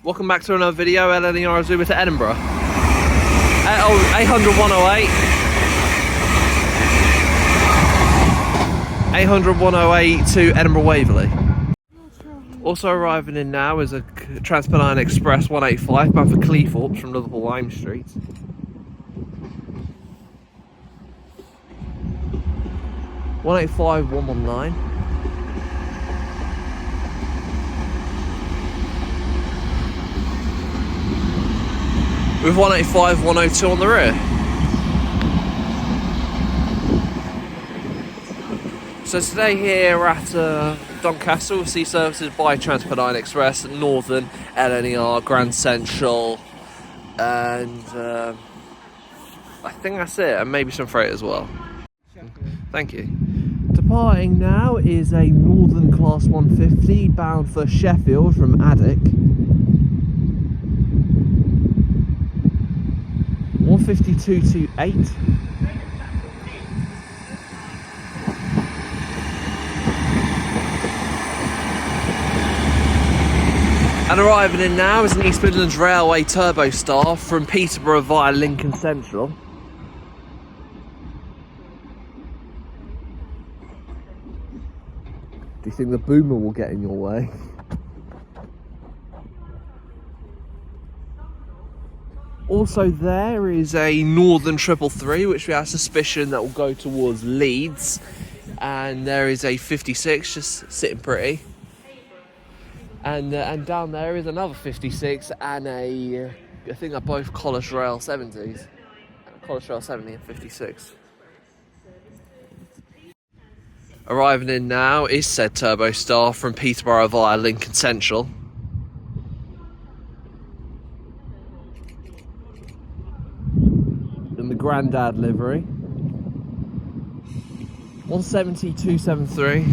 Welcome back to another video, LNER Zoomer to Edinburgh. 800 108. 800 108 to Edinburgh Waverley. Also arriving in now is a Transpennine Express 185 bound for Cleethorpes from Liverpool Lime Street. One 119. With 185 102 on the rear. So today here at Doncaster we'll see services by Transpennine Express, Northern, LNER, Grand Central, and I think that's it, and maybe some freight as well. Thank you. Departing now is a Northern Class 150 bound for Sheffield from Addick. 15228. And arriving in now is an East Midlands Railway Turbo Star from Peterborough via Lincoln Central. Do you think the boomer will get in your way? Also there is a Northern 333 which we have suspicion that will go towards Leeds, and there is a 56 just sitting pretty, and down there is another 56 and I think they're both College Rail 70s, College Rail 70 and 56. Arriving in now is said Turbo Star from Peterborough via Lincoln Central. The Grandad livery. 170 273.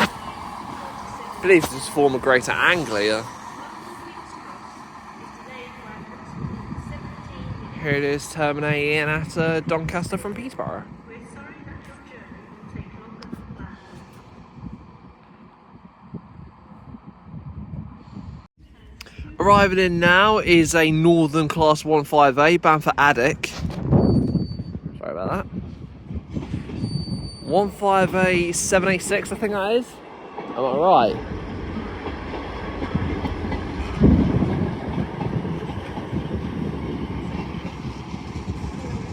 I believe this is former Greater Anglia. Here it is terminating at Doncaster from Peterborough. Arriving in now is a Northern Class 158 bound for Addick. Sorry about that. 158 786 I think that is. Am I right?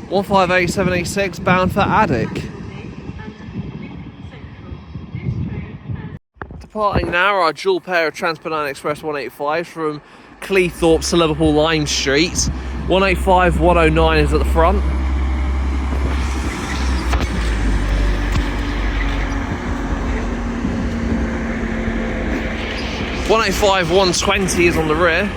One 158 786 bound for Addick. Departing now are a dual pair of Transpennine Express 185s from Cleethorpes to Liverpool Lime Street. 185 109 is at the front. One 185 120 is on the rear.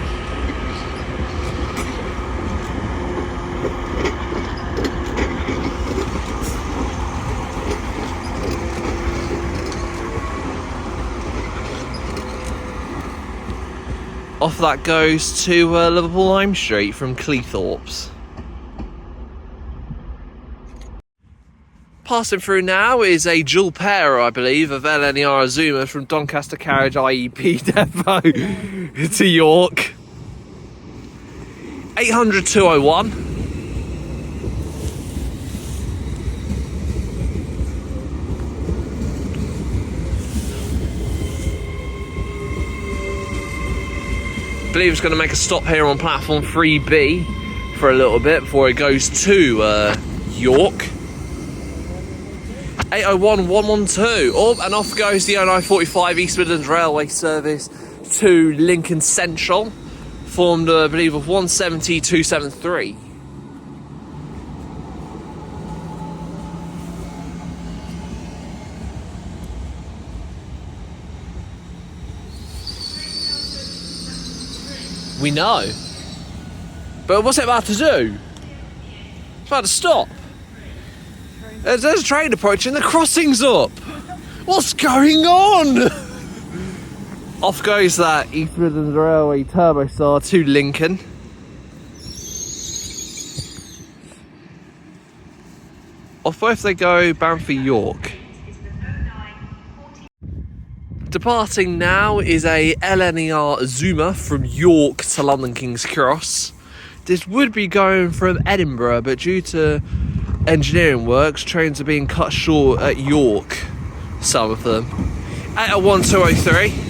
Off that goes to Liverpool Lime Street from Cleethorpes. Passing through now is a dual pair, I believe, of LNER Azuma from Doncaster Carriage IEP Depot to York. 800 201. I believe it's going to make a stop here on platform 3B for a little bit before it goes to York. 801 112. Oh, and off goes the 0945 East Midlands Railway service to Lincoln Central, formed I believe of 170 273. We know. But what's it about to do? It's about to stop. There's a train approaching, the crossing's up. What's going on? Off goes that East Midlands Railway Turbostar to Lincoln. Off both they go, bound for York. Departing now is a LNER Zoomer from York to London King's Cross. This would be going from Edinburgh, but due to engineering works, trains are being cut short at York, some of them. 801203.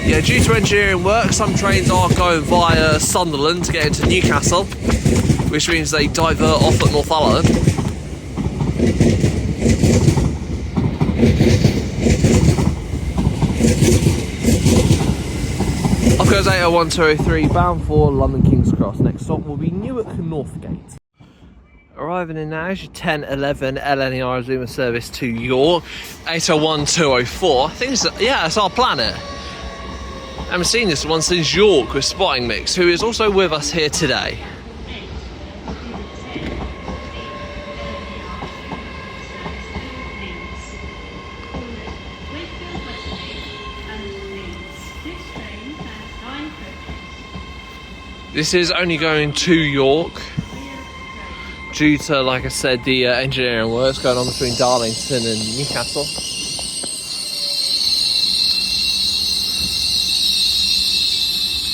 Yeah, due to engineering work, some trains are going via Sunderland to get into Newcastle, which means they divert off at Northumberland. Off goes 801203, bound for London King's Cross. Next stop will be Newark Northgate. Arriving in now is your 1011 LNER Zoomer service to York. 801204. I think it's our planet. I haven't seen this one since York with Spottingmix, who is also with us here today. This is only going to York due to, like I said, the engineering works going on between Darlington and Newcastle.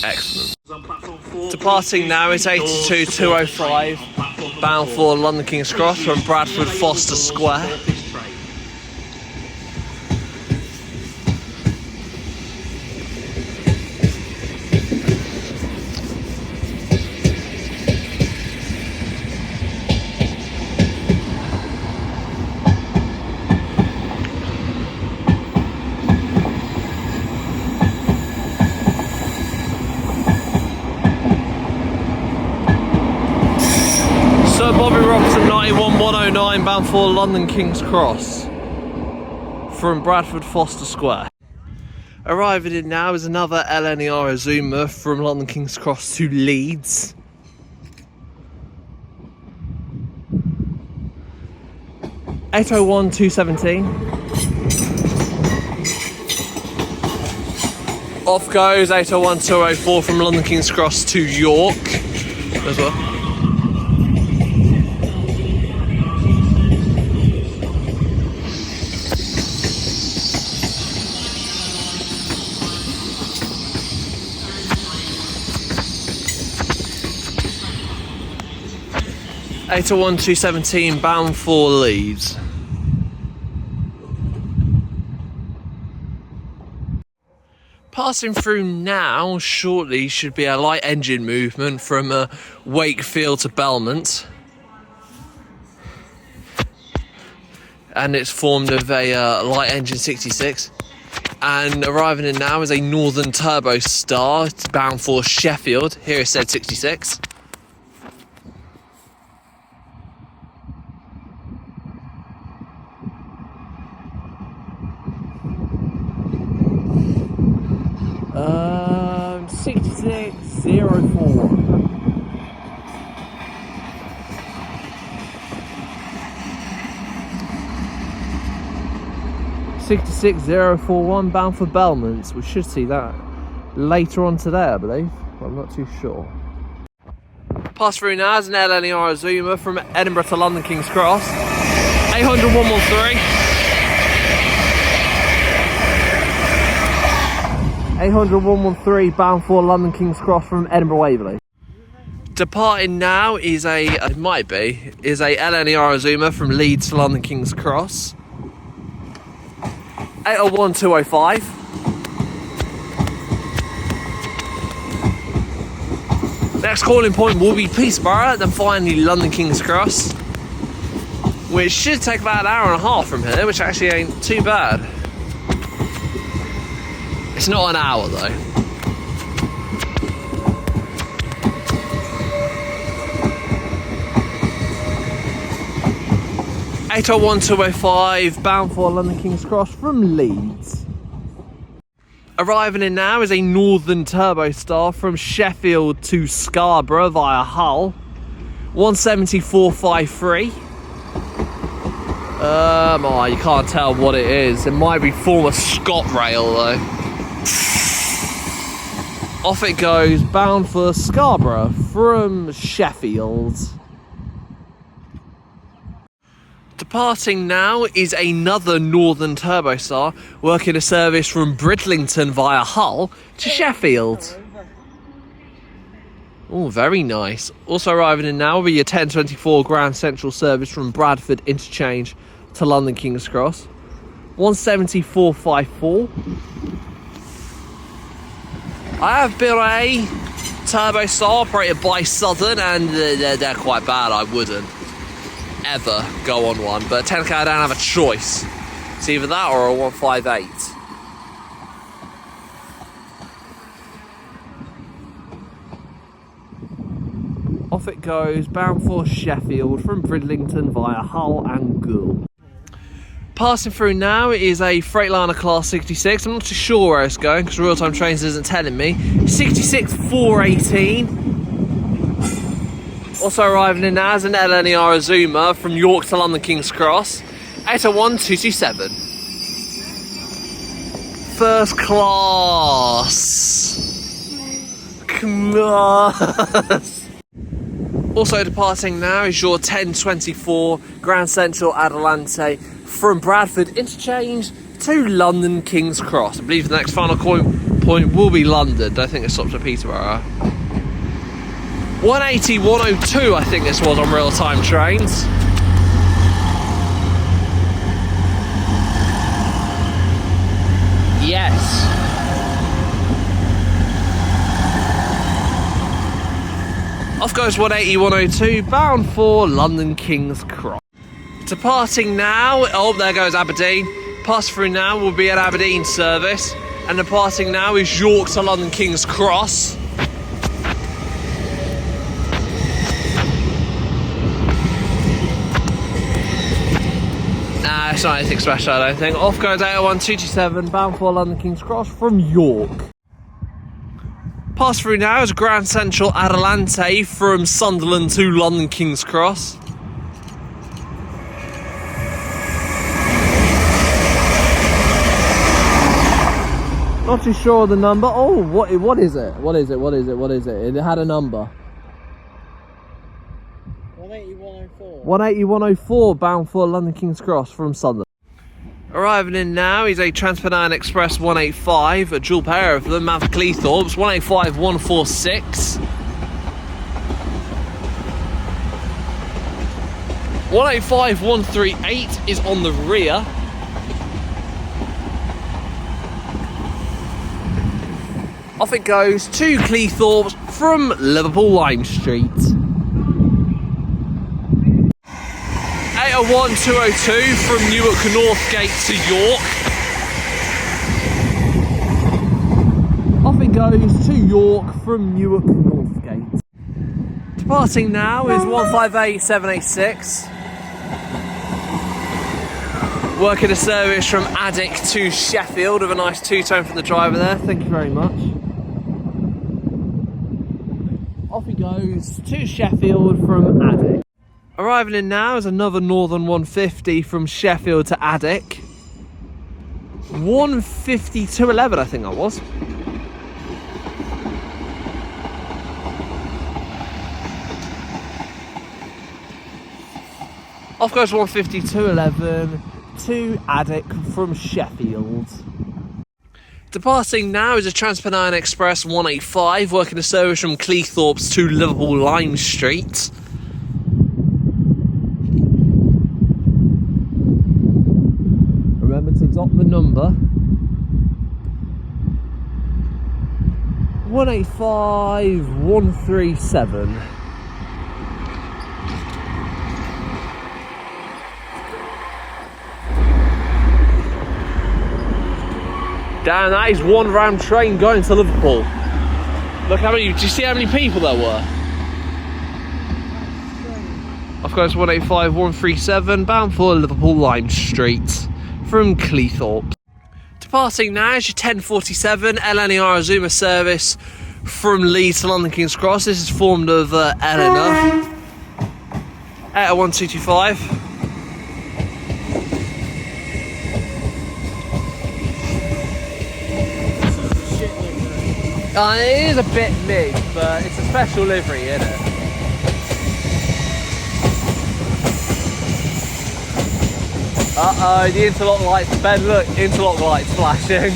Excellent. Departing now is 82205, bound for London King's Cross from Bradford Foster Square. Sir Bobby Robinson 91109, bound for London King's Cross from Bradford Foster Square. Arriving in now is another LNER Zoomer from London King's Cross to Leeds. (801-217). Off goes 801204 from London King's Cross to York as well. 801217, bound for Leeds. Passing through now, shortly should be a light engine movement from Wakefield to Belmont. And it's formed of a light engine 66. And arriving in now is a Northern Turbo Star, it's bound for Sheffield. Here it said 66. Um, 6604. 66041, bound for Belmont. We should see that later on today, I believe. I'm not too sure. Pass through now is an LNER Zoomer from Edinburgh to London King's Cross. 800-113. 800-113, bound for London King's Cross from Edinburgh Waverley. Departing now is a LNER Zoomer from Leeds to London King's Cross. 801-205. Next calling point will be Peterborough, then finally London King's Cross, which should take about an hour and a half from here, which actually ain't too bad. It's not an hour though. (801-205), bound for London King's Cross from Leeds. Arriving in now is a Northern Turbo Star from Sheffield to Scarborough via Hull. 17453. Oh, you can't tell what it is. It might be former ScotRail though. Off it goes, bound for Scarborough from Sheffield. Departing now is another Northern Turbostar, working a service from Bridlington via Hull to Sheffield. Oh, very nice. Also arriving in now will be your 1024 Grand Central service from Bradford Interchange to London King's Cross. 174.54. I have been a Turbostar operated by Southern, and they're quite bad. I wouldn't ever go on one, but technically I don't have a choice. It's either that or a 158. Off it goes, bound for Sheffield from Bridlington via Hull and Goole. Passing through now is a Freightliner Class 66. I'm not too sure where it's going because Real Time Trains isn't telling me. 66.418. Also arriving in now is an LNER Azuma from York to London King's Cross. 801227. First class. Class. Also departing now is your 1024 Grand Central Adelante from Bradford Interchange to London King's Cross. I believe the next final point will be London. Don't think it stops at Peterborough. 180, 102 I think this was on Real Time Trains. Yes. Off goes 180, 102, bound for London King's Cross. Departing now, oh there goes Aberdeen. Pass through now will be an Aberdeen service. And departing now is York to London King's Cross. Nah, it's not anything special I don't think. Off goes 801227, bound for London King's Cross from York. Pass through now is Grand Central Adelante from Sunderland to London King's Cross. Not too sure of the number. Oh, what is it? What is it? It had a number. 180, 104. 180, 104, bound for London King's Cross from Sunderland. Arriving in now is a Transpennine Express 185, a dual pair of them, Mav Cleethorpes, 185, 146. 185, 138 is on the rear. Off it goes to Cleethorpes from Liverpool Lime Street. 801 202 from Newark Northgate to York. Off it goes to York from Newark Northgate. Departing now is 158 786. Working a service from Addick to Sheffield with a nice two-tone from the driver there. Thank you very much. Off he goes to Sheffield from Addick. Arriving in now is another Northern 150 from Sheffield to Addick. 152.11 I think that was. Off goes 152.11 to Addick from Sheffield. Departing now is a Transpennine Express 185, working a service from Cleethorpes to Liverpool Lime Street. Remember to dot the number. 185 137. Damn, that is one round train going to Liverpool. Look how many, do you see how many people there were? Of course, 185 137, bound for Liverpool Lime Street from Cleethorpes. Departing now is your 1047 LNER Azuma service from Leeds to London King's Cross. This is formed of LNER. 801225. It is a bit mid, but it's a special livery, isn't it? Uh-oh, the interlock lights. Ben, look, interlock lights flashing.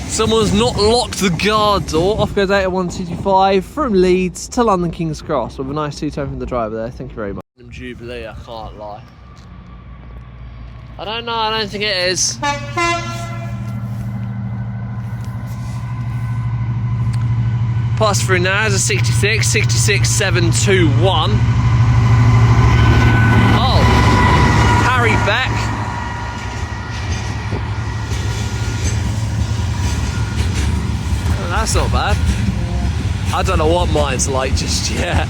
Someone's not locked the guard door. Off goes 81225 from Leeds to London King's Cross with a nice two-tone from the driver there. Thank you very much. Jubilee, I can't lie. I don't know, I don't think it is. Pass through now is a 66, 66721. Oh, Harry Beck. Oh, that's not bad. I don't know what mine's like just yet.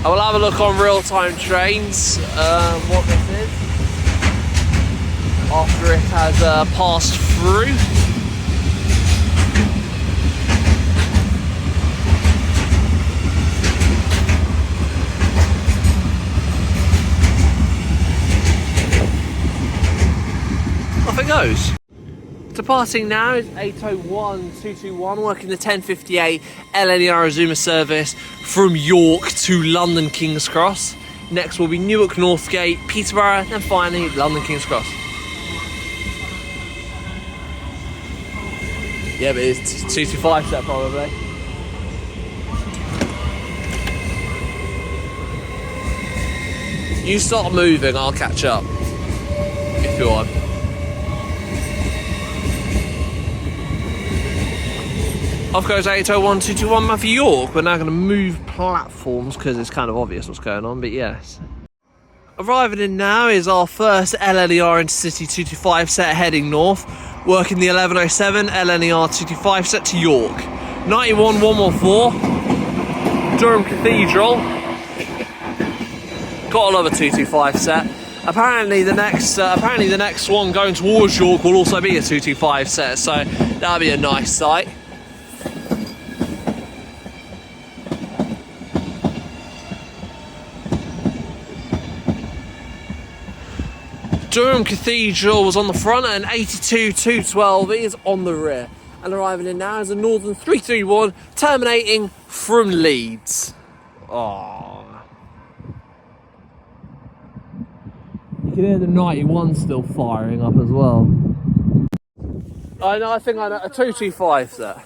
I will have a look on real-time trains, what this is, after it has passed through. Off it goes. Departing now is 801-221, working the 1058 LNER Azuma service from York to London King's Cross. Next will be Newark Northgate, Peterborough, and finally London King's Cross. Yeah, but it's 225 set probably. You start moving, I'll catch up. If you want. Off goes 801-221 for York. We're now going to move platforms because it's kind of obvious what's going on, but yes. Arriving in now is our first LNER Intercity 225 set heading north, working the 1107 LNER 225 set to York. 91-114, Durham Cathedral. Got another 225 set. Apparently the next one going towards York will also be a 225 set, so that'll be a nice sight. Durham Cathedral was on the front and 82-212 is on the rear. And arriving in now is a Northern 331 terminating from Leeds. Oh. You can hear the 91 still firing up as well. I think I know, a 225 there.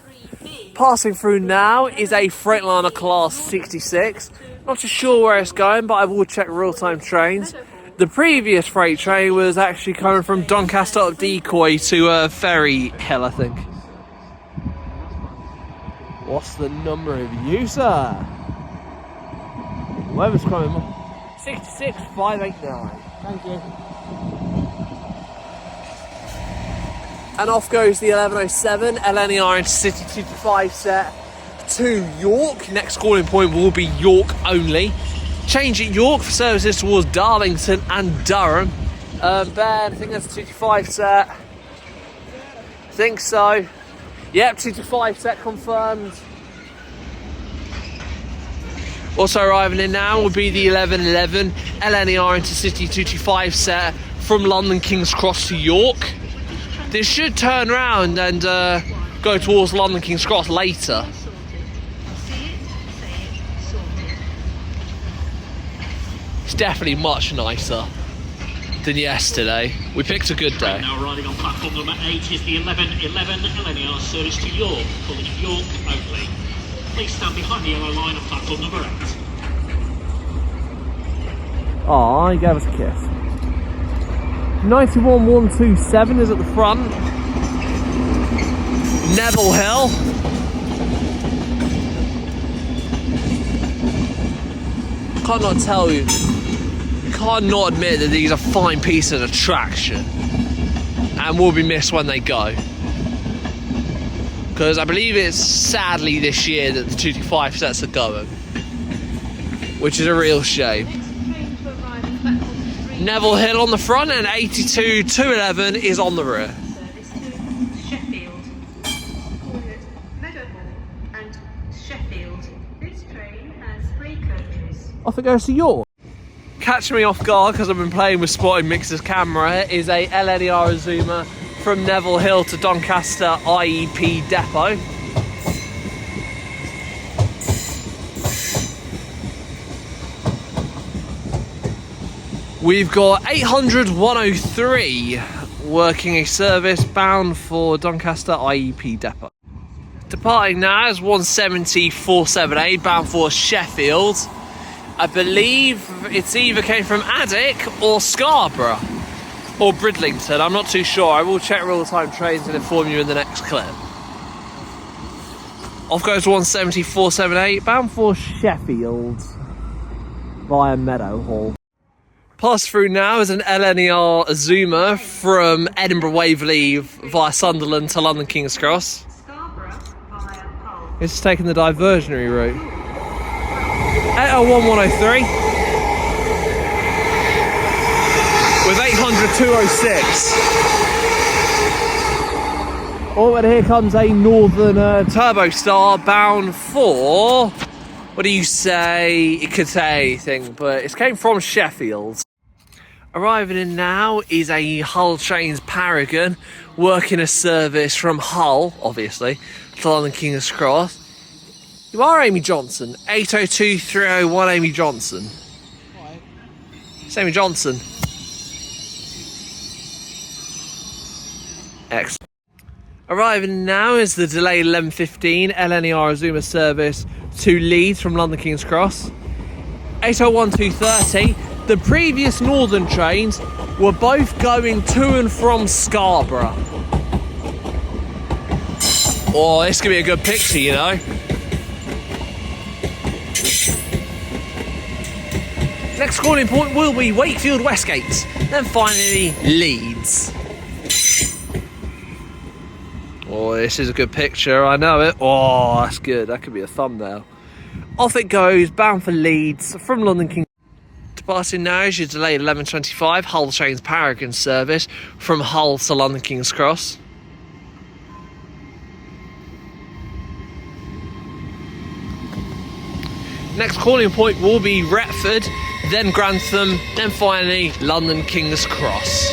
Passing through now is a Freightliner Class 66. Not too sure where it's going, but I will check real-time trains. The previous freight train was actually coming from Doncaster up Decoy to Ferry Hill, I think. What's the number of you, sir? Whoever's coming. 66589. Thank you. And off goes the 1107 LNER Intercity 225 set to York. Next calling point will be York only. Change at York for services towards Darlington and Durham. Ben, I think that's a 225 set. I think so. Yep, 225 set confirmed. Also arriving in now will be the 1111 LNER Intercity 225 set from London King's Cross to York. This should turn around and go towards London King's Cross later. It's definitely much nicer than yesterday. We picked a good day. Now riding on platform number 8 is the 1111 LNER service to York, calling York only. Please stand behind the yellow line on platform number 8. Oh, he gave us a kiss. 91127 is at the front. Neville Hill. Cannot tell you. Can't not admit that these are fine pieces of attraction and will be missed when they go, because I believe it's sadly this year that the 225 sets are going, which is a real shame. Neville Hill on the front and 82-211 is on the rear. Sheffield, Cornet, Meadowhall and Sheffield. This train has 3 coaches. Off it goes to York. Catch me off guard because I've been playing with Spottingmix's camera is a LNER Azuma from Neville Hill to Doncaster IEP depot. We've got 800 103 working a service bound for Doncaster IEP depot. Departing now is 170 478 bound for Sheffield. I believe it's either came from Addick or Scarborough or Bridlington. I'm not too sure. I will check real-time trains and inform you in the next clip. Off goes 170 478 bound for Sheffield via Meadowhall. Pass through now is an LNER Zoomer from Edinburgh Waverley via Sunderland to London King's Cross. It's taking the diversionary route. 801 103 with 800 206. Oh, and here comes a Northern Turbo Star bound for, what do you say? It could say anything, but it came from Sheffield. Arriving in now is a Hull Trains Paragon, working a service from Hull, obviously, to London King's Cross. You are Amy Johnson. 802 301 Amy Johnson. Right. It's Amy Johnson. Excellent. Arriving now is the delayed 11:15 LNER Azuma service to Leeds from London King's Cross. 801 230. The previous Northern trains were both going to and from Scarborough. Oh, this could be a good picture, you know. Next calling point will be Wakefield Westgate, then finally Leeds. Oh, this is a good picture, I know it. Oh, that's good, that could be a thumbnail. Off it goes, bound for Leeds from London King. Departing now is your delayed 11:25 Hull Trains Paragon service from Hull to London King's Cross. Next calling point will be Retford, then Grantham, then finally London King's Cross.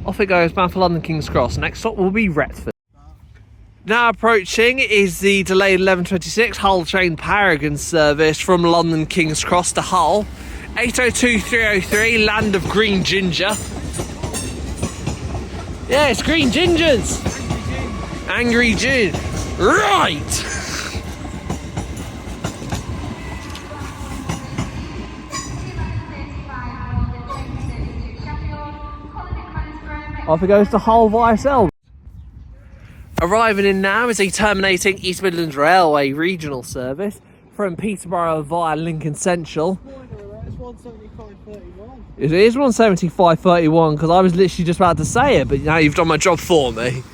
Off it goes, bound for London King's Cross. Next stop will be Retford. Now approaching is the delayed 11:26 Hull Train Paragon service from London King's Cross to Hull. 802 303 Land of Green Ginger. Yeah, it's Green Gingers. Angry Gin. Right. Off it goes to Hull via Selby. Arriving in now is a terminating East Midlands Railway regional service from Peterborough via Lincoln Central. It's 175.31. It is 175.31 because I was literally just about to say it, but now you've done my job for me.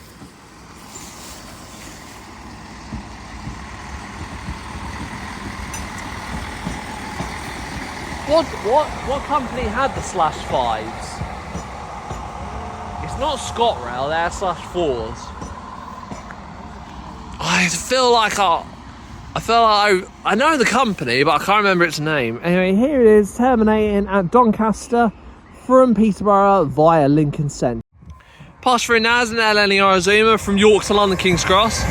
What company had the /5s? It's not ScotRail, they're /4s. I feel like I know the company, but I can't remember its name. Anyway, here it is, terminating at Doncaster from Peterborough via Lincoln Central. Pass through now is an LNER Azuma from York to London King's Cross.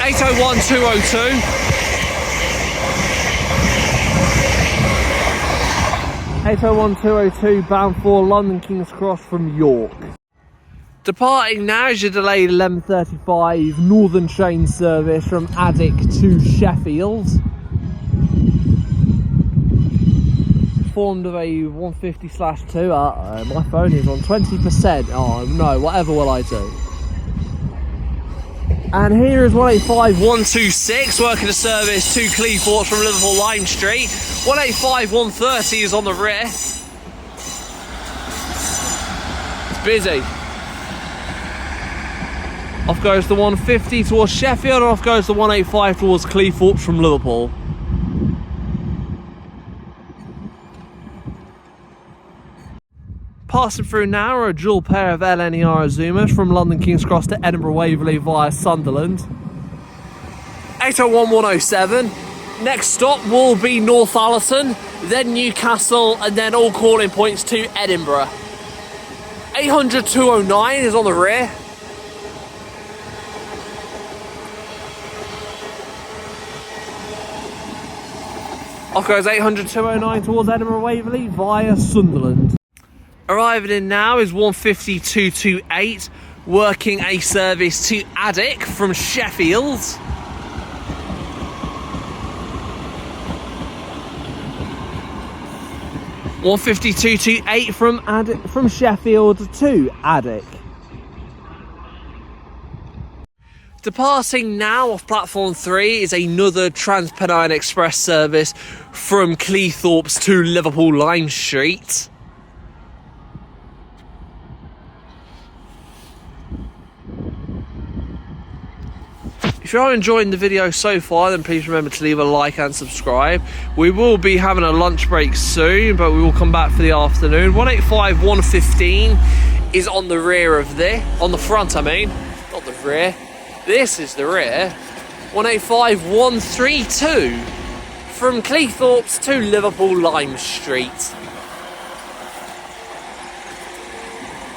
801 202. 801 202 bound for London King's Cross from York. Departing now is your delayed 11:35 Northern train service from Addick to Sheffield. Formed of a 150/2. My phone is on 20%. Oh no, whatever will I do? And here is 185 126 working a service to Cleethorpes from Liverpool Lime Street. 185 130 is on the rear. It's busy. Off goes the 150 towards Sheffield, and off goes the 185 towards Cleethorpes from Liverpool. Passing through now are a dual pair of LNER Azumas from London King's Cross to Edinburgh Waverley via Sunderland. 801 107 Next stop will be Northallerton, then Newcastle, and then all calling points to Edinburgh. 800-209 is on the rear. Off goes 800-209 towards Edinburgh Waverley via Sunderland. Arriving in now is 150-228, working a service to Addick from Sheffield. from Sheffield to Addick. Departing now off platform 3 is another Trans-Pennine Express service from Cleethorpes to Liverpool Lime Street. If you are enjoying the video so far, then please remember to leave a like and subscribe. We will be having a lunch break soon, but we will come back for the afternoon. 185 115 is on the rear of this, on the front I mean, not the rear. This is the rear. 185 132 from Cleethorpes to Liverpool Lime Street.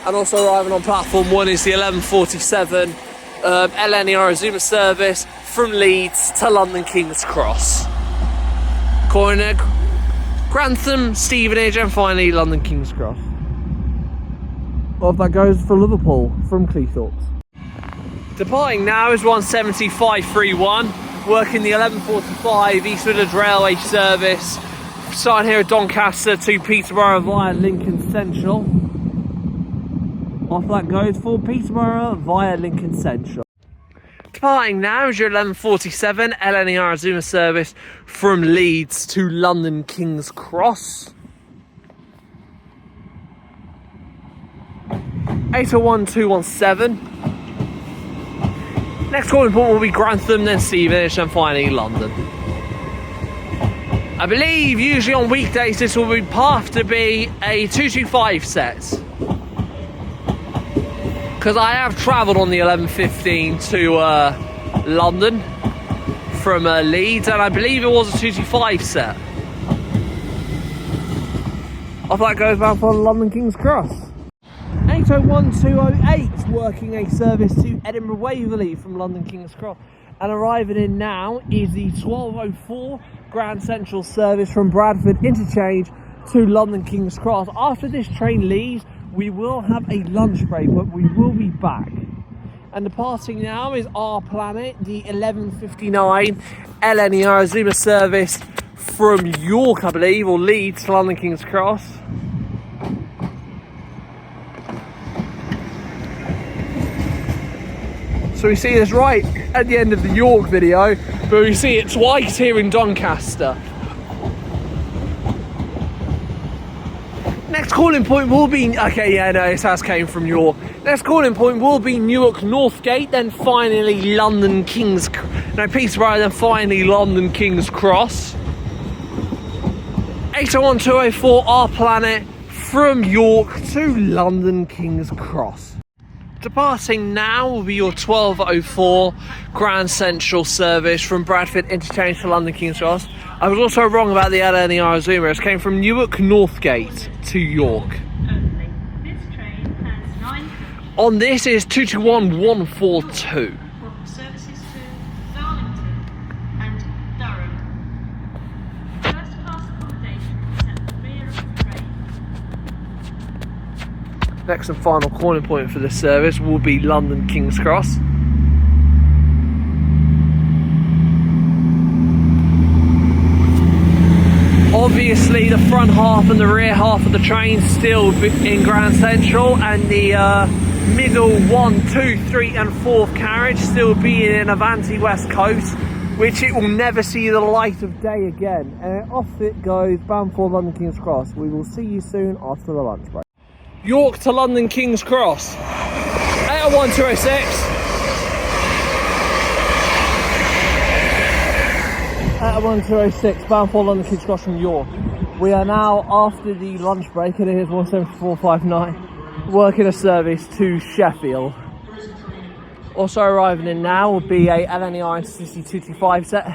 And also arriving on platform 1 is the 1147 LNER Azuma service from Leeds to London King's Cross. Corner, Grantham, Stevenage, and finally London King's Cross. Off that goes for Liverpool from Cleethorpes. Departing now is 17531, working the 1145 East Midlands Railway service, starting here at Doncaster to Peterborough via Lincoln Central. Off that goes for Peterborough via Lincoln Central. Departing now is your 1147 LNER Azuma service from Leeds to London King's Cross. 801217. Next calling point will be Grantham, then Stevenage, and finally London. I believe usually on weekdays this will be have to be a 225 set. Because I have travelled on the 1115 to London from Leeds, and I believe it was a 225 set. Off that goes bound for London King's Cross. 801208 working a service to Edinburgh Waverley from London King's Cross, and arriving in now is the 1204 Grand Central service from Bradford Interchange to London King's Cross. After this train leaves, we will have a lunch break, but we will be back. And departing now is Our Planet, the 1159 LNER Azuma service from York, I believe, or Leeds to London King's Cross. So we see this right at the end of the York video, but we see it twice here in Doncaster. Next calling point will be, okay, yeah, no, this house came from York. Next calling point will be Newark Northgate, then finally London King's, no, Peterborough, then finally London King's Cross. 801204 Our Planet from York to London King's Cross. Departing now will be your 1204 Grand Central service from Bradford Interchange to London King's Cross. I was also wrong about the LNER Azuma. It came from Newark Northgate to York. This train has 9 On this is 221142. services to Darlington and Durham. First class accommodation is at the rear of the train. Next and final calling point for this service will be London King's Cross. Obviously the front half and the rear half of the train still in Grand Central, and the middle 1, 2, 3 and 4th carriage still being in Avanti West Coast, which it will never see the light of day again. And off it goes bound for London King's Cross. We will see you soon after the lunch break. York to London King's Cross. 801206. 81206 bound for London King's Cross from York. We are now after the lunch break, and it is 17459, working a service to Sheffield. Also arriving in now will be a LNER Intercity 225 set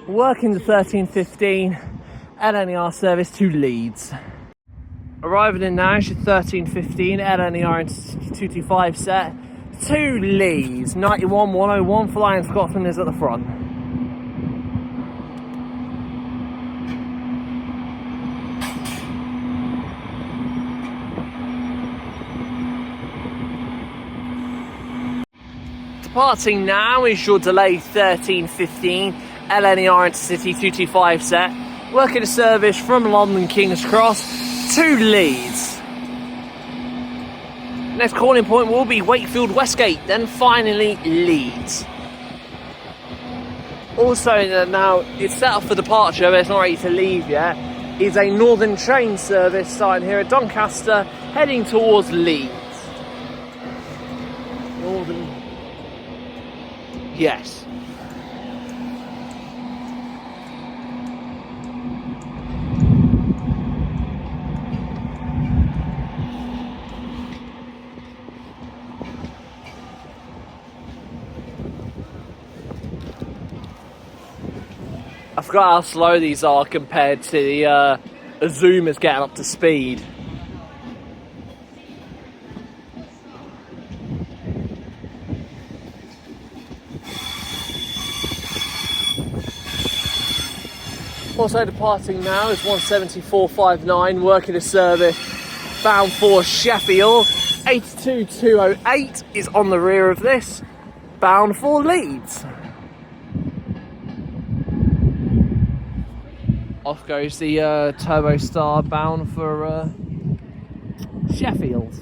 working the 1315 LNER service to Leeds. Arriving in now is your 1315 LNER and 225 set to Leeds. 91-101 Flying Scotsman is at the front. Departing now is your delayed 1315 LNER Intercity 225 set, working a service from London King's Cross to Leeds. Next calling point will be Wakefield Westgate, then finally Leeds. Also now it's set up for departure, but it's not ready to leave yet, is a Northern train service starting here at Doncaster, heading towards Leeds. Northern. Yes. I forgot how slow these are compared to the Zoomers getting up to speed. Also departing now is 17459, working a service bound for Sheffield. 82208 is on the rear of this, bound for Leeds. Off goes the Turbo Star, bound for Sheffield.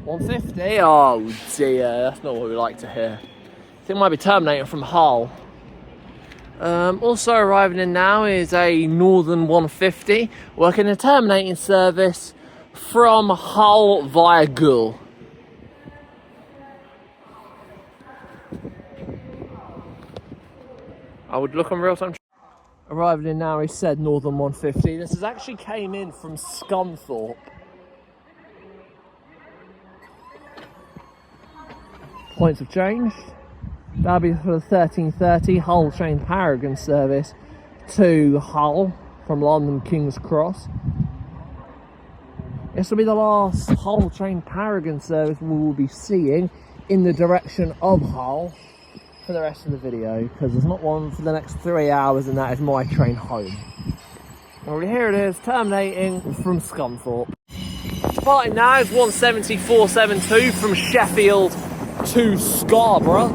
150? Oh dear, that's not what we like to hear. I think it might be terminating from Hull. Also arriving in now is a Northern 150, working a terminating service from Hull via Gull. I would look on real time. Arriving in now is said Northern 150. This has actually came in from Scunthorpe. Points have changed. That'll be for the 1330 Hull train Paragon service to Hull from London King's Cross. This will be the last Hull train Paragon service we will be seeing in the direction of Hull for the rest of the video, because there's not one for the next 3 hours, and that is my train home. Well, here it is, terminating from Scunthorpe. Departing now is 17472 from Sheffield to Scarborough.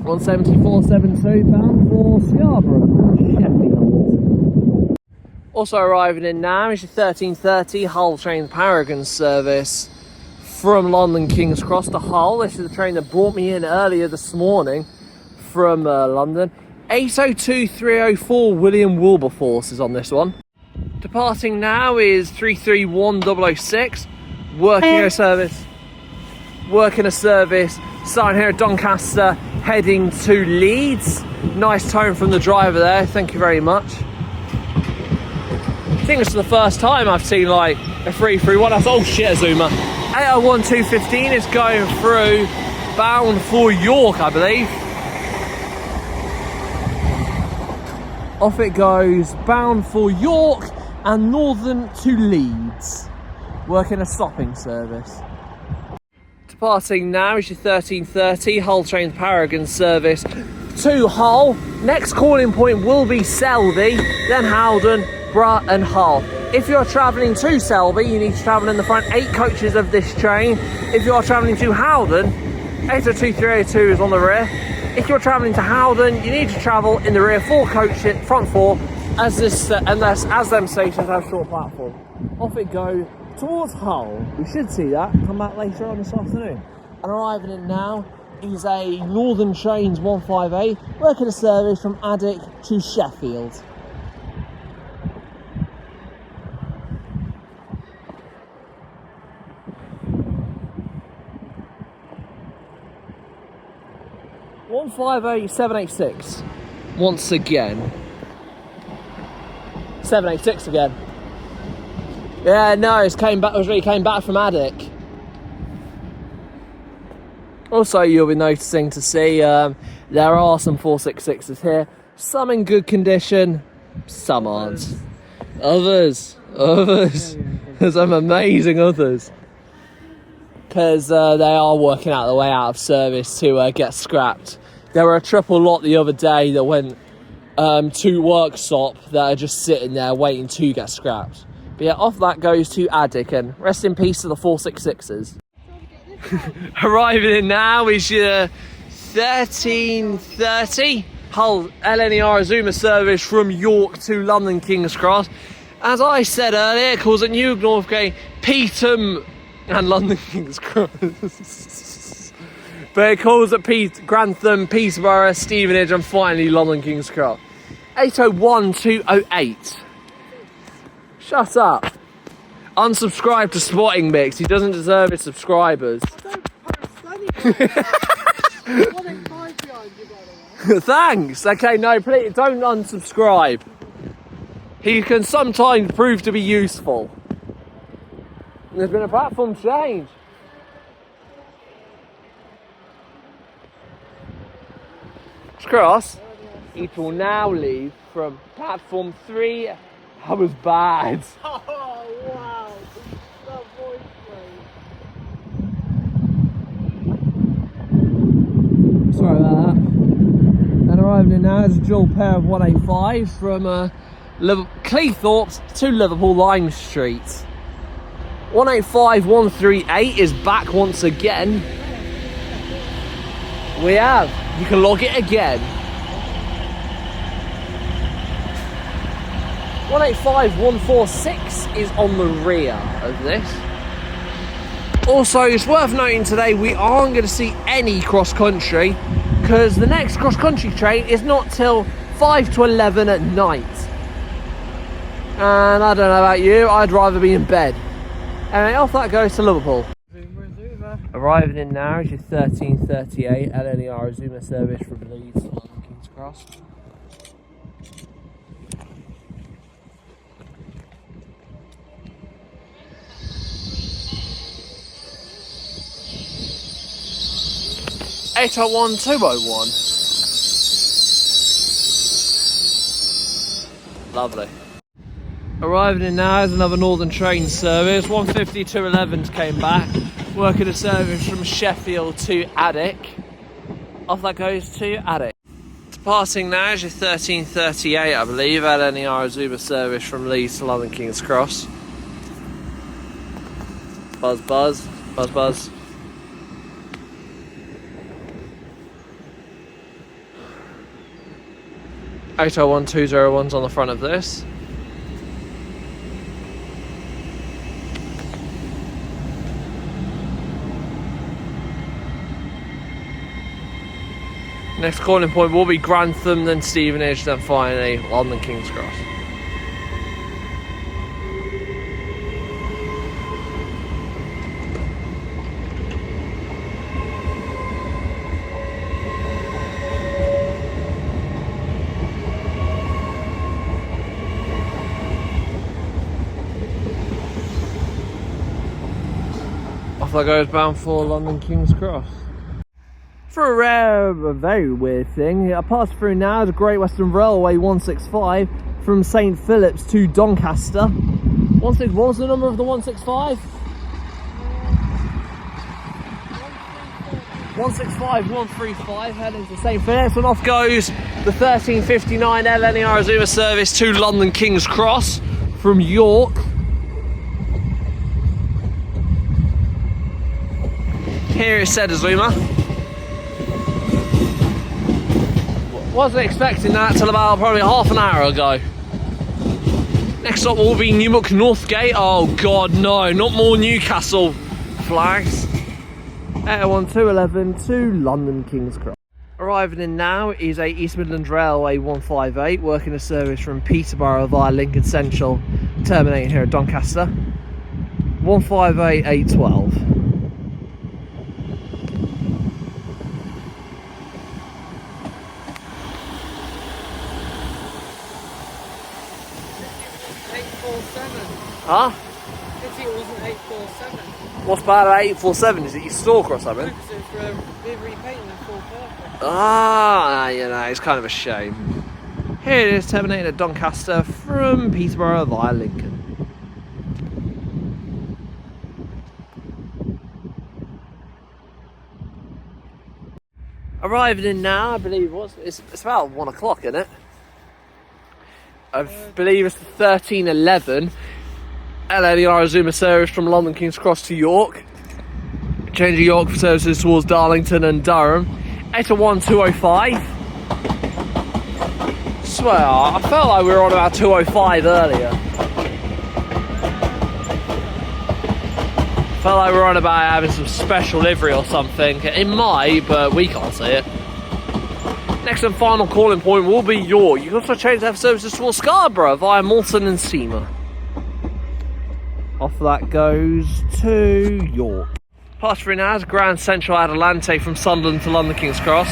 17472 bound for Scarborough from Sheffield. Also arriving in now is your 1330 Hull train Paragon service from London King's Cross to Hull. This is the train that brought me in earlier this morning from London. 802304 William Wilberforce is on this one. Departing now is 331006, working a service starting here at Doncaster, heading to Leeds. Nice tone from the driver there, thank you very much. I think it's the first time I've seen like a 331. That's oh shit, Zoomer. 801215 is going through, bound for York, I believe. Off it goes, bound for York and Northern to Leeds, working a stopping service. Departing now is your 1330 Hull train Paragon service to Hull. Next calling point will be Selby, then Howden, Borough and Hull. If you're travelling to Selby, you need to travel in the front 8 coaches of this train. If you are travelling to Howden, 802302 is on the rear. If you're travelling to Howden, you need to travel in the rear 4 coaches, front 4, as them stations have short platform. Off it goes towards Hull. We should see that come back later on this afternoon. And arriving in now is a Northern Trains 158, working a service from Addick to Sheffield. One 58786 once again. 786 again. Yeah, no, it came back. It really came back from Addick. Also, you'll be noticing to see there are some 466s here. Some in good condition, some aren't. Others. There's some amazing others. Because they are working out the way out of service to get scrapped. There were a triple lot the other day that went to workshop that are just sitting there waiting to get scrapped. But yeah, off that goes to Attic, and rest in peace to the 466s. Arriving in now is your 1330 Hull LNER Azuma service from York to London King's Cross. As I said earlier, it calls at New Northgate, Peetham and London King's Cross. But it calls at Grantham, Peterborough, Stevenage and finally London King's Cross. 801208. Shut up. Unsubscribe to Spottingmix. He doesn't deserve his subscribers. I don't post anything. 185 behind you, by the way. Thanks. Okay, no, please don't unsubscribe. He can sometimes prove to be useful. There's been a platform change. Cross. It will now leave from platform 3. That was bad. Oh, wow. That voice, mate. Sorry about that. And arriving in now is a dual pair of 185s from Cleethorpes to Liverpool Lime Street. 185 138 is back once again. We have. You can log it again. 185 146 is on the rear of this. Also, it's worth noting today we aren't going to see any cross country because the next cross country train is not till 5 to 11 at night. And I don't know about you, I'd rather be in bed. Anyway, off that goes to Liverpool. Arriving in now is your 1338 LNER Azuma service from Leeds to London King's Cross. Eight 201. Lovely. Arriving in now is another Northern train service. 15211s came back, working a service from Sheffield to Attic. Off that goes to Attic. Departing now is your 1338, I believe, LNER Azuma service from Leeds to London King's Cross. Buzz, buzz, buzz, buzz. Eight 201's on the front of this. Next calling point will be Grantham, then Stevenage, then finally London King's Cross. Off that goes bound for London King's Cross. For a very weird thing, I passed through now the Great Western Railway 165 from St Phillips to Doncaster. What was the number of the 165? 165, 135 heading to St Phillips, and off goes the 1359 LNER Azuma service to London King's Cross from York. Here it said Azuma. Wasn't expecting that till about probably half an hour ago. Next up will be Northgate. Oh god, no, not more Newcastle flags. 81211 to London King's Cross. Arriving in now is a East Midlands Railway 158, working a service from Peterborough via Lincoln Central, terminating here at Doncaster. 158812. Huh? Pity it wasn't 847. What's bad about 847? Is it your stalk or something? We're repainting the full purpose. Ah, you know, it's kind of a shame. Here it is, terminating at Doncaster from Peterborough via Lincoln. Arriving in now, I believe it's about 1 o'clock, isn't it? I believe it's the 1311 LNER Azuma service from London King's Cross to York. Changing York for services towards Darlington and Durham. 801-205. Swear, I felt like we were on about 205 earlier. Felt like we were on about having some special livery or something. It might, but we can't see it. Next and final calling point will be York. You can also change to have services towards Scarborough via Moulton and Seymour. Off that goes to York. Pass through now is Grand Central Adelante from Sunderland to London King's Cross.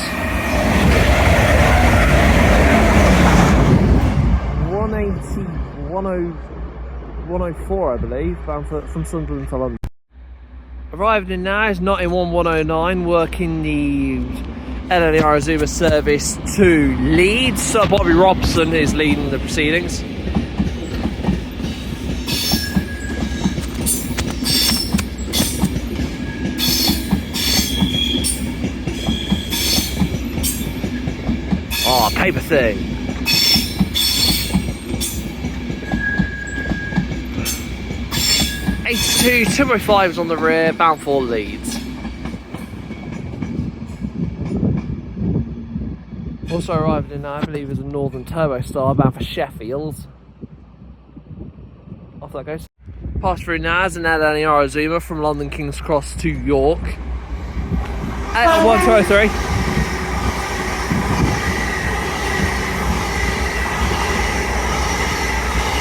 104 I believe, bound from Sunderland to London. Arrived in now is Nottingham 109, working the LNER Azuma service to Leeds. Sir Bobby Robson is leading the proceedings. Oh, paper thing. '82 205 is on the rear, bound for Leeds. Also arrived in now, I believe, is a Northern Turbo Star bound for Sheffield. Off that goes. Pass through Naz and LNER Azuma from London King's Cross to York. 801-203.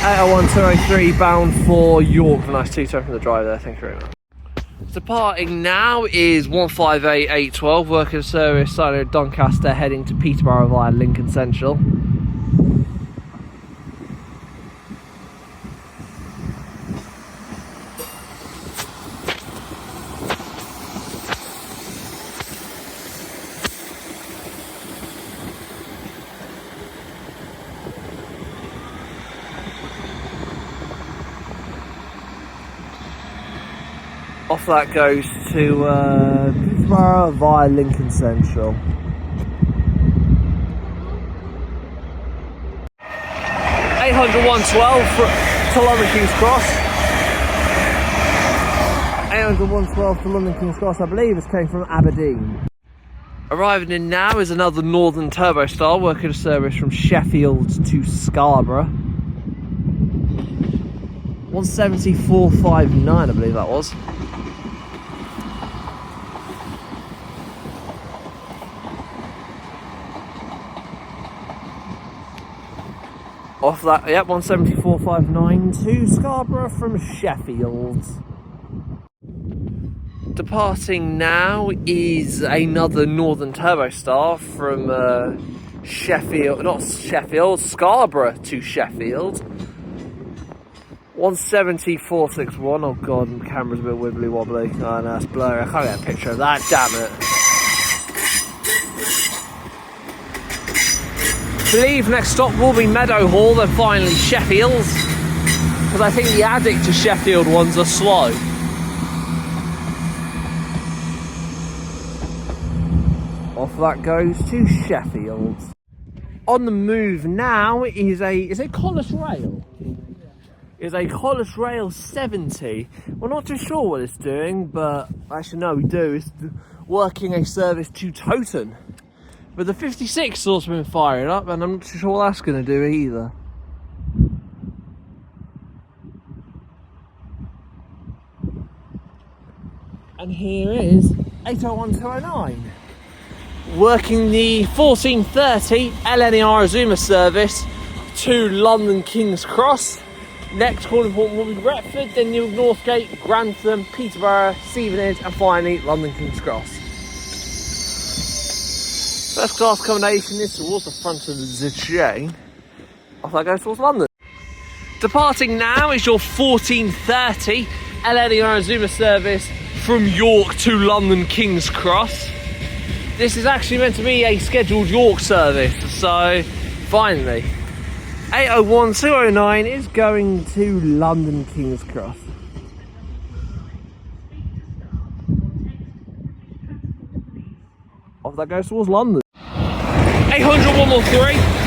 801-203 bound for York. Nice two-tone from the driver there, thank you very much. Departing now is 158-812, working service starting at Doncaster, heading to Peterborough via Lincoln Central. Off that goes to Peterborough via Lincoln Central. (801-12) to London King's Cross. 801-12 to London King's Cross, I believe it's came from Aberdeen. Arriving in now is another Northern Turbo Star, working a service from Sheffield to Scarborough. 174.59, I believe that was. Off that, yep, 174.59 to Scarborough from Sheffield. Departing now is another Northern Turbo Star from Scarborough to Sheffield. 174.61. Oh god, the camera's a bit wibbly wobbly. Oh no, it's blurry. I can't get a picture of that, damn it. I believe next stop will be Meadowhall, then finally Sheffield, because I think the Addict to Sheffield ones are slow. Off that goes to Sheffield. On the move now is a Collis Rail. Is a Collis Rail 70. We're not too sure what it's doing, but actually no, we do. It's working a service to Toton. But the 56 has also been firing up, and I'm not too sure what that's going to do either. And here is 801-209. Working the 1430 LNER Azuma service to London King's Cross. Next calling point will be Retford, then New Northgate, Grantham, Peterborough, Stevenage, and finally London King's Cross. First class accommodation is towards the front of the train. Off that goes towards London. Departing now is your 1430 LNER Azuma service from York to London King's Cross. This is actually meant to be a scheduled York service, so finally 801-209 is going to London King's Cross. Off that goes towards London. 800-113.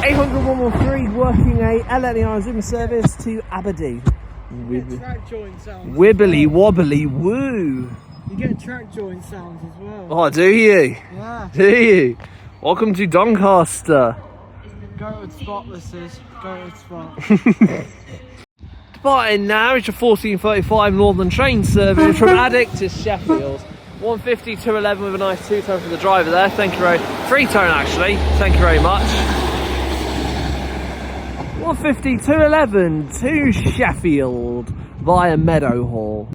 800-113 working a LNER Zuma service to Aberdeen. Track joint sounds. Wibbly wobbly woo. You get track joint sounds as well. Oh, do you? Yeah. Do you? Welcome to Doncaster. Go to spot, this is. Go to spot. Departing now is your 1435 Northern train service from Addick to Sheffield. 150 to 11 with a nice two-tone for the driver there. Thank you very much. Three-tone actually. Thank you very much. 150 to 11 to Sheffield via Meadowhall.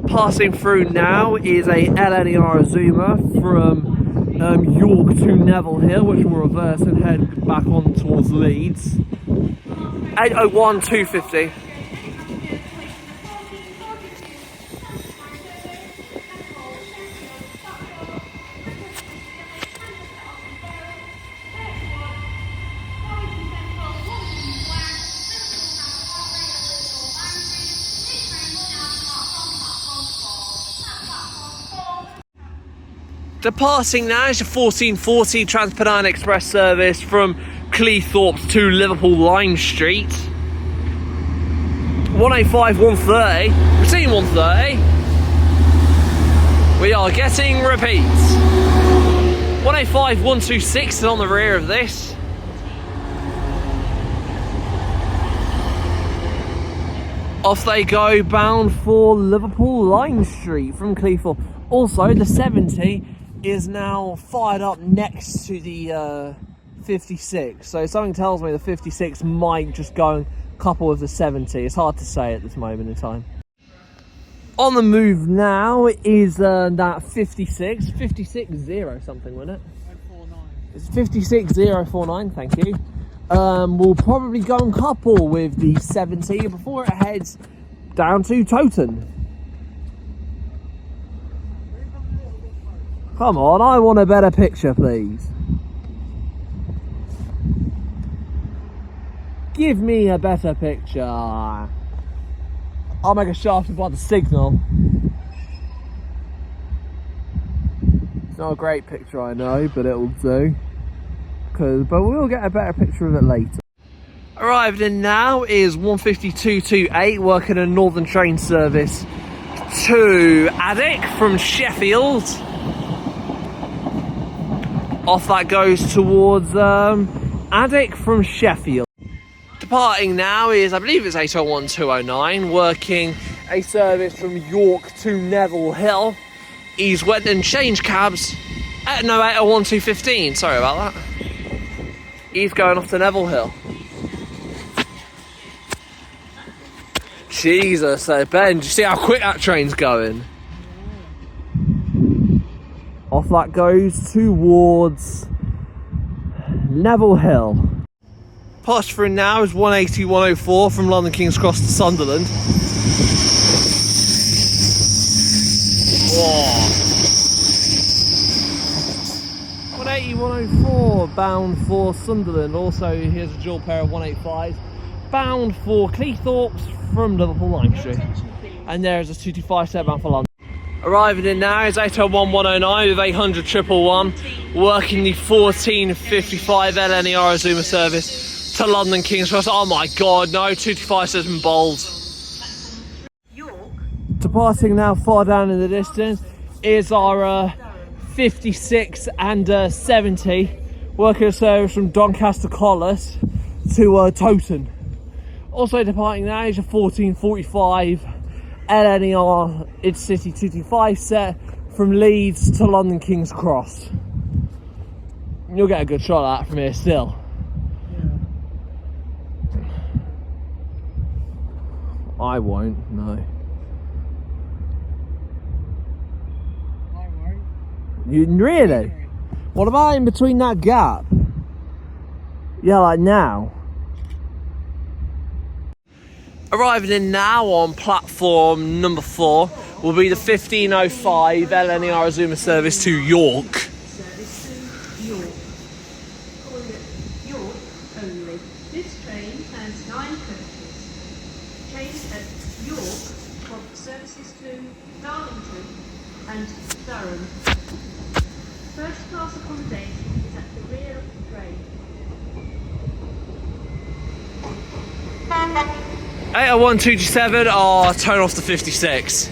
Passing through now is a LNER Zuma from York to Neville Hill, which will reverse and head back on towards Leeds. 801-250. Departing now is your 1440 Transpennine Express service from Cleethorpes to Liverpool Lime Street. 185 130. We're seeing 130. We are getting repeats. 185 126 is on the rear of this. Off they go, bound for Liverpool Lime Street from Cleethorpes. Also, the 70 is now fired up next to the 56, so something tells me the 56 might just go couple with the 70. It's hard to say at this moment in time. On the move now is that 56 0 something, wasn't it? 049. It's 56049, thank you. We'll probably go and couple with the 70 before it heads down to Toton. Come on, I want a better picture, please. Give me a better picture. I'll make a shaft by the signal. It's not a great picture, I know, but it'll do. But we'll get a better picture of it later. Arrived in now is 15228 working a Northern train service to Addick from Sheffield. Off that goes towards Addick from Sheffield. Departing now is, I believe it's 801-209, working a service from York to Neville Hill. He's went and changed cabs. No, 801-215, sorry about that. He's going off to Neville Hill. Jesus, Ben, do you see how quick that train's going? Off that goes towards Neville Hill. Pass through now is 180-104 from London King's Cross to Sunderland. Whoa. 180-104 bound for Sunderland. Also, here's a dual pair of 185s bound for Cleethorpes from Liverpool Lime Street. And there's a 225 set bound for London. Arriving in now is 801-109 with 800-111 working the 1455 LNER Zuma service to London King's Cross. Oh my god, no, 225 says in bold. Departing now far down in the distance is our 56 and 70 working a service from Doncaster Collis to Toton. Also departing now is a 1445 LNER Intercity 225 set from Leeds to London King's Cross. You'll get a good shot of that from here still. Yeah. I won't, no. I won't. You really? What about in between that gap? Yeah, like now. Arriving in now on platform number 4 will be the 1505 LNER Azuma service to York. Service to York. Calling at York only. This train has 9 coaches. Trains at York have services to Darlington and Durham. First class accommodation is at the rear of the train. 801-227, oh, turn off the 56.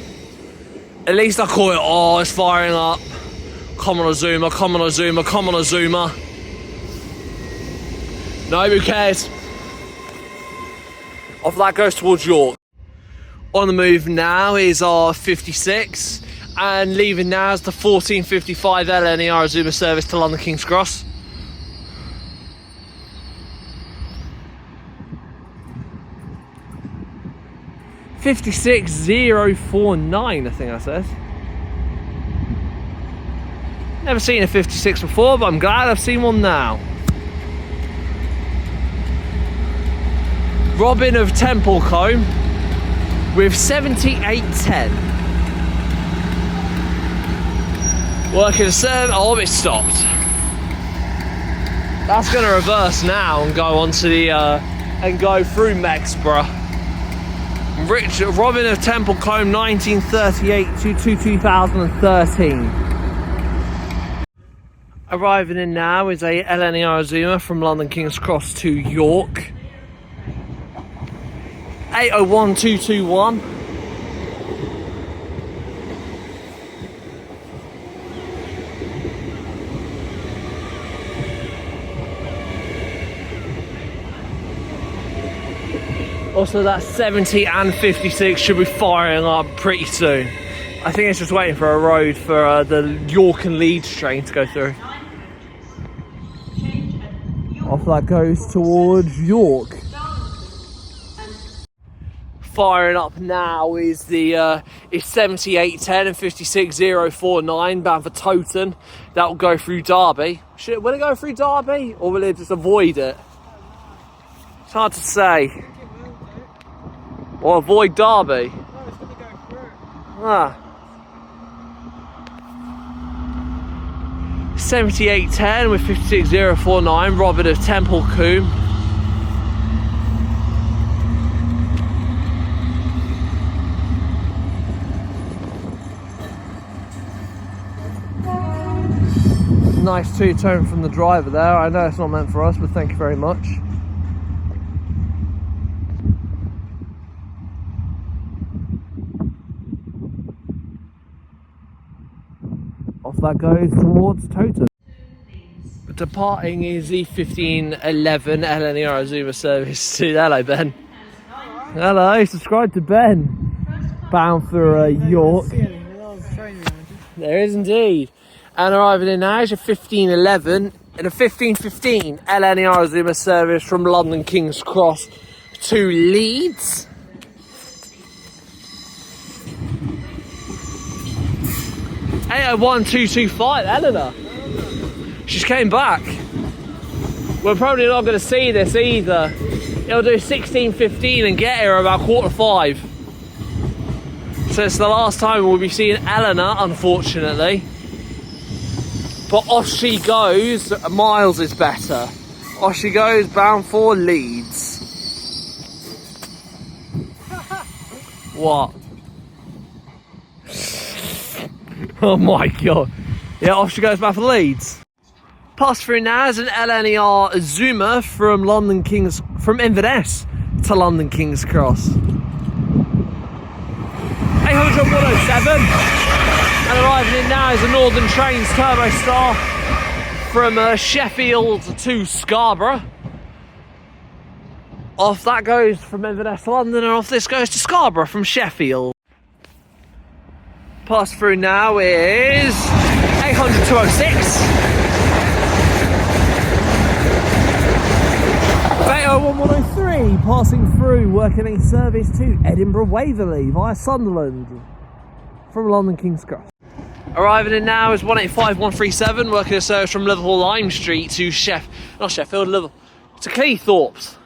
At least I call it, oh, it's firing up. Come on Azuma, come on Azuma, come on Azuma. No, who cares? Off that goes towards York. On the move now is our 56, and leaving now is the 1455 LNER Azuma service to London King's Cross. $56,049, I think I said. Never seen a 56 before, but I'm glad I've seen one now. Robin of Templecombe with 7810. Working a serve. Oh, it stopped. That's going to reverse now and go onto the and go through Mexborough. Robin of Templecombe, 1938 to 2013. Arriving in now is a LNER Azuma from London King's Cross to York. 801-221. Also, that 70 and 56 should be firing up pretty soon. I think it's just waiting for a road for the York and Leeds train to go through. Off that goes towards York. Firing up now is the is 7810 and 56049 bound for Toton. That will go through Derby. Will it go through Derby or will it just avoid it? It's hard to say. Or avoid Derby. No, it's going to go through. Ah. 7810 with 56049, Robin of Templecombe. Nice two-tone from the driver there. I know it's not meant for us, but thank you very much. Off that goes towards Toton. Departing is the 1511 LNER Azuma service to... Hello, Ben. Hello, subscribe to Ben. Bound for York. There is indeed. And arriving in now is a 1511 and a 1515 LNER Azuma service from London King's Cross to Leeds. $801-225, Eleanor. She's came back. We're probably not going to see this either. It'll do 16:15 and get here about 4:45. So it's the last time we'll be seeing Eleanor, unfortunately. But off she goes. Miles is better. Off she goes, bound for Leeds. What? Oh my god. Yeah, off she goes back for Leeds. Pass through now is an LNER Azuma from Inverness to London King's Cross. 800-107. And arriving in now is a Northern Trains Turbo Star from Sheffield to Scarborough. Off that goes from Inverness to London, and off this goes to Scarborough from Sheffield. Pass through now is 800-206. 801-103, passing through, working a service to Edinburgh Waverley via Sunderland from London King's Cross. Arriving in now is 185-137, working a service from Liverpool Lime Street to Liverpool, to Cleethorpes.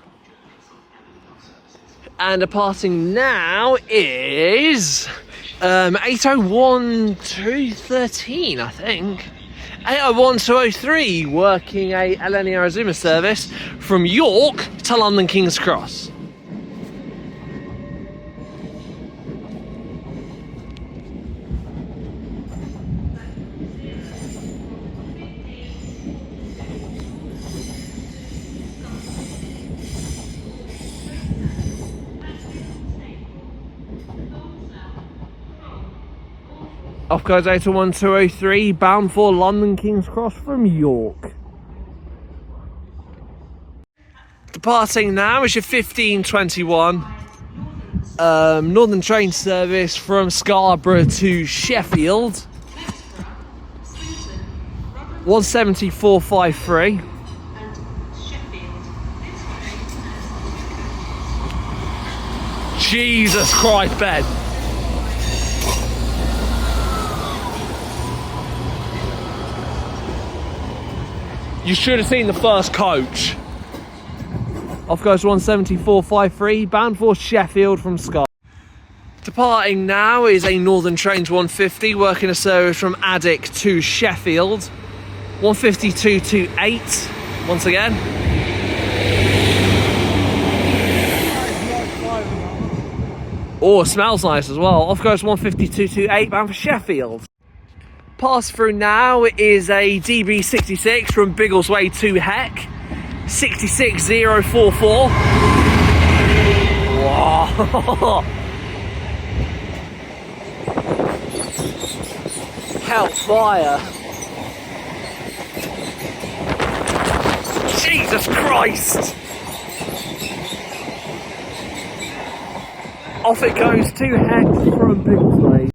And departing now is 8:01:213, I think. 8:01:203, working a LNER Azuma service from York to London King's Cross. Off goes 8:01:203, bound for London King's Cross from York. Departing now is your 15:21 Northern train service from Scarborough to Sheffield. 174.53. Jesus Christ, Ben. You should have seen the first coach. Off goes 174.53, bound for Sheffield from Scarborough. Departing now is a Northern Trains 150, working a service from Addick to Sheffield. 152.28, once again. Oh, smells nice as well. Off goes 152.28, bound for Sheffield. Pass through now is a DB66 from Biggleswade to Heck. 66044. Wow. Hellfire. Jesus Christ. Off it goes to Heck from Biggleswade.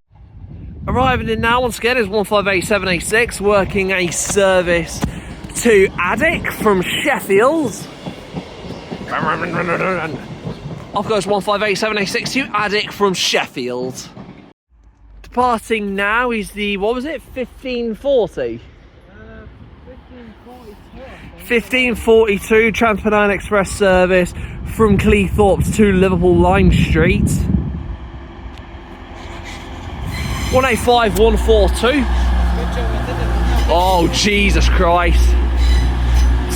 Arriving in now once again is 158786, working a service to Addick from Sheffield. Off goes 158786 to Addick from Sheffield. Departing now is the, what was it, 1540? 1542 TransPennine Express service from Cleethorpes to Liverpool Lime Street. 185142. Oh, Jesus Christ.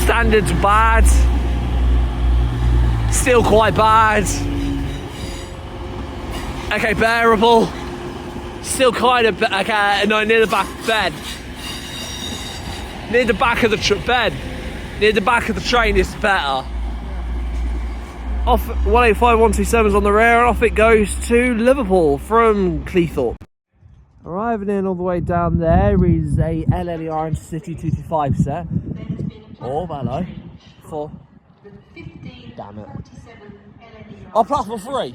Standards bad. Still quite bad. Okay, bearable. Still kind of, okay, no, near the back bed. Near the back of the bed. Near the back of the train is better. Off 185127's on the rear, and off it goes to Liverpool from Cleethorpes. Arriving in all the way down there is a LNER Intercity 225 set. Oh, hello. For. Damn it. Oh, platform 3.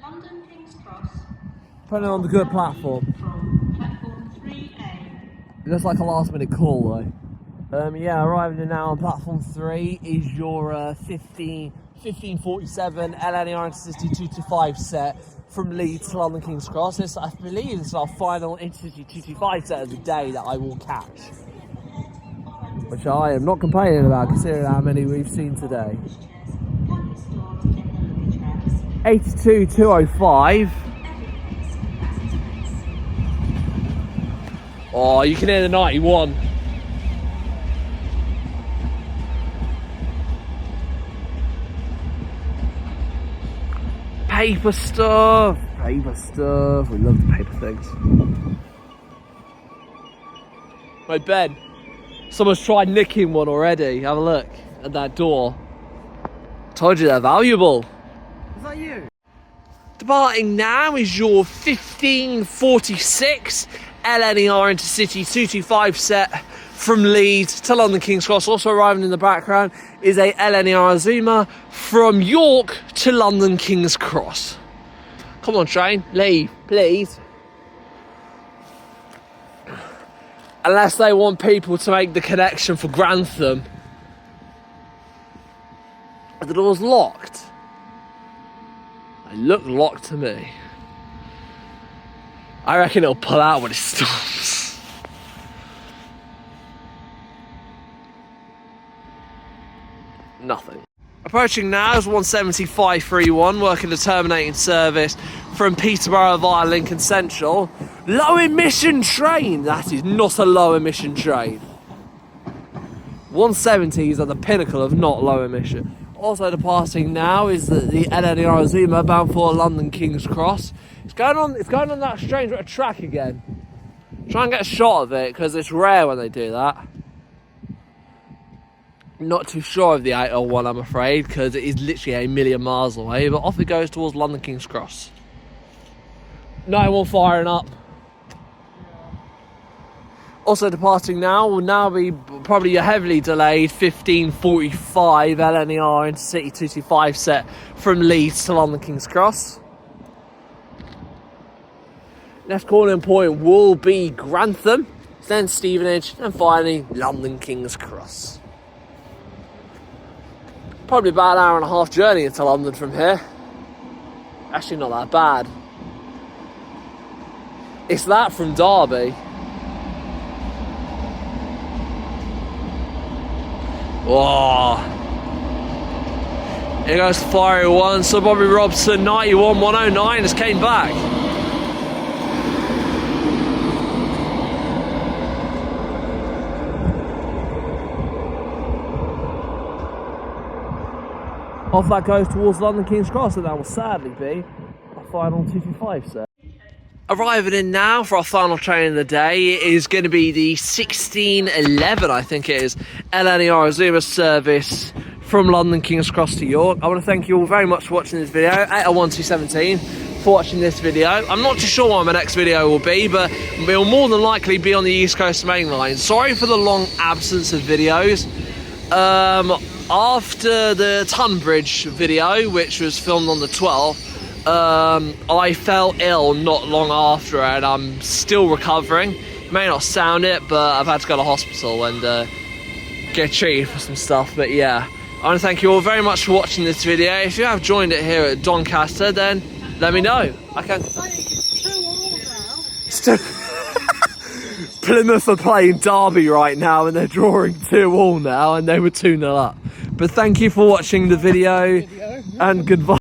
London King's Cross. Putting on the good platform. Platform 3A. It looks like a last minute call though. Yeah, arriving in now on platform 3 is your 1547 LNER Intercity 225 set from Leeds to London King's Cross. This, I believe, this is our final Intercity 225 set of the day that I will catch. Which I am not complaining about, considering how many we've seen today. 82205. Oh, you can hear the 91. Paper stuff. We love the paper things. My Ben, someone's tried nicking one already. Have a look at that door. Told you they're valuable. Is that you? Departing now is your 1546 LNER Intercity 225 set from Leeds to London King's Cross. Also arriving in the background is a LNER Azuma from York to London King's Cross. Come on, train, leave, please. Unless they want people to make the connection for Grantham. The door's locked. They look locked to me. I reckon it'll pull out when it stops. Nothing. Approaching now is 175.31, working the terminating service from Peterborough via Lincoln Central. Low emission train! That is not a low emission train. 170s are the pinnacle of not low emission. Also departing now is the LNER Zuma bound for London King's Cross. It's going on that strange bit of track again. Try and get a shot of it because it's rare when they do that. Not too sure of the 801, I'm afraid, because it is literally a million miles away, but off it goes towards London King's Cross. 91 firing up. Also departing now will now be probably a heavily delayed 15:45 LNER Intercity 225 set from Leeds to London King's Cross. Next calling point will be Grantham, then Stevenage, and finally London King's Cross. Probably about an hour and a half journey into London from here. Actually not that bad. It's that from Derby. Whoa. Here goes the fiery one. So Bobby Robson, 91.109 has came back. Off that goes towards London King's Cross, and that will sadly be our final 225 set. Arriving in now for our final train of the day is going to be the 1611, I think it is, LNER Zuma service from London King's Cross to York. I want to thank you all very much for watching this video. 801217 for watching this video. I'm not too sure what my next video will be, but it will more than likely be on the East Coast main line. Sorry for the long absence of videos. After the Tunbridge video, which was filmed on the 12th, I fell ill not long after, and I'm still recovering. May not sound it, but I've had to go to hospital and get treated for some stuff. But yeah, I want to thank you all very much for watching this video. If you have joined it here at Doncaster, then let me know. I can. Plymouth are playing Derby right now, and they're drawing 2-2 now, and they were 2-0 up. But thank you for watching the video. And goodbye.